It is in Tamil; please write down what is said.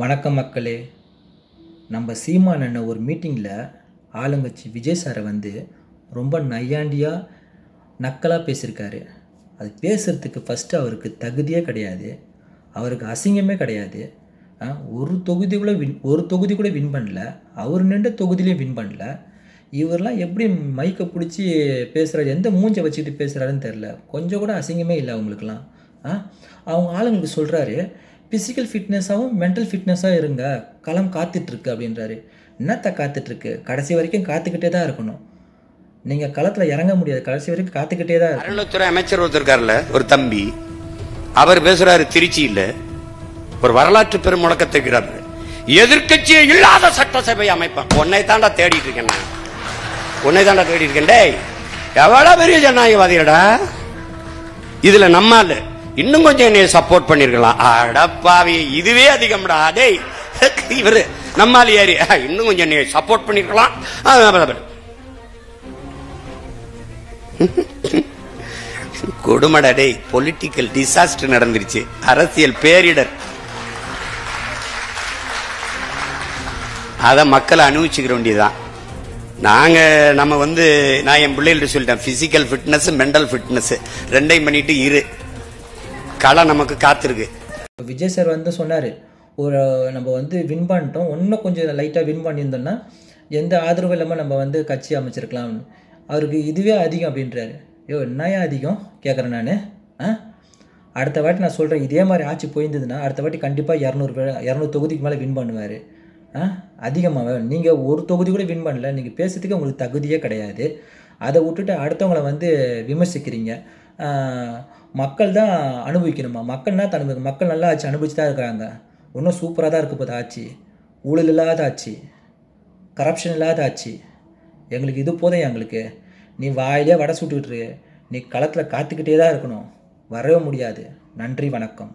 வணக்கம் மக்களே. நம்ம சீமான் அண்ணன் ஒரு மீட்டிங்கில் ஆளுங்கட்சி விஜய் சாரை வந்து ரொம்ப நையாண்டியாக நக்கலாக பேசியிருக்காரு. அது பேசுகிறதுக்கு ஃபஸ்ட்டு அவருக்கு தகுதியே கிடையாது, அவருக்கு அசிங்கமே கிடையாது. ஒரு தொகுதி கூட வின் பண்ணல, அவர் நின்ற தொகுதியிலையும் வின் பண்ணல. இவரெலாம் எப்படி மைக்கை பிடிச்சி பேசுகிறாரு, எந்த மூஞ்சை வச்சுக்கிட்டு பேசுகிறாருன்னு தெரில. கொஞ்சம் கூட அசிங்கமே இல்லை அவங்களுக்கெல்லாம். அவங்க ஆளுங்களுக்கு சொல்கிறாரு, ஃபிசிக்கல் ஃபிட்னஸாகவும் மென்டல் ஃபிட்னஸாக இருங்க, களம் காத்துட்ருக்கு அப்படின்றாரு. என்னத்தை காத்துட்ருக்கு? கடைசி வரைக்கும் காத்துக்கிட்டே தான் இருக்கணும். நீங்கள் களத்தில் இறங்க முடியாது, கடைசி வரைக்கும் காத்துக்கிட்டே தான் இருக்கணும். அறநிலைத்துறை அமைச்சர் ஒருத்தருக்காருல ஒரு தம்பி, அவர் பேசுறாரு திருச்சியில் ஒரு வரலாற்று பெரும் முழக்கத்தை இருக்கிறார். எதிர்கட்சியே இல்லாத சட்டசபை அமைப்பேன். உன்னை தாண்டா தேடிட்டு இருக்கேன், உன்னை தாண்டா தேடி இருக்கேன். டேய், எவ்வளவு பெரிய ஜனநாயகவாதியடா. இதுல நம்மால இன்னும் கொஞ்சம் என்னைய சப்போர்ட் பண்ணிருக்கலாம். அடப்பாவி, இதுவே அதிகம்டா. டேய், இவரு நம்மால ஏறி இன்னும் கொஞ்சம் என்னைய சப்போர்ட் பண்ணிருக்கலாம். கொடுமடா. டேய், பொலிட்டிக்கல் டிசாஸ்டர் நடந்துருச்சு, அரசியல் பேரிடர். அத மக்களை அனுபவிச்சுக்கிற வேண்டியதுதான். நம்ம நான் என் பிள்ளைகள்ட்ட சொல்லிட்டேன், பிசிக்கல் ஃபிட்னஸ் மென்டல் ஃபிட்னஸ் ரெண்டையும் பண்ணிட்டு இரு, களம் நமக்கு காத்திருக்கு. விஜய் சார் வந்து சொன்னார், நம்ம வின் பண்ணிட்டோம், இன்னும் கொஞ்சம் லைட்டாக வின் பண்ணியிருந்தோம்னா எந்த ஆதரவும் இல்லாமல் நம்ம கட்சி அமைச்சிருக்கலாம். அவருக்கு இதுவே அதிகம் அப்படின்றாரு. என்னையா அதிகம் கேட்குறேன் நான். அடுத்த வாட்டி நான் சொல்கிறேன், இதே மாதிரி ஆட்சி போயிருந்ததுன்னா அடுத்த வாட்டி கண்டிப்பாக 200 தொகுதிக்கு மேலே வின் பண்ணுவார். அதிகமாக நீங்கள் ஒரு தொகுதி கூட வின் பண்ணல, நீங்கள் பேசுறதுக்கு உங்களுக்கு தகுதியே கிடையாது. அதை விட்டுட்டு அடுத்தவங்களை விமர்சிக்கிறீங்க. மக்கள் தான் அனுபவிக்கணுமா? மக்கள் நல்லா ஆட்சி அனுபவிச்சு தான் இருக்கிறாங்க. இன்னும் சூப்பராக தான் இருக்க போகுது ஆட்சி. ஊழல் இல்லாத ஆட்சி, கரப்ஷன் இல்லாத ஆட்சி. எங்களுக்கு இது போதும். எங்களுக்கு நீ வாயிலே வடை சுட்டுக்கிட்டு, நீ களத்தில் காத்துக்கிட்டே தான் இருக்கணும், வரவே முடியாது. நன்றி, வணக்கம்.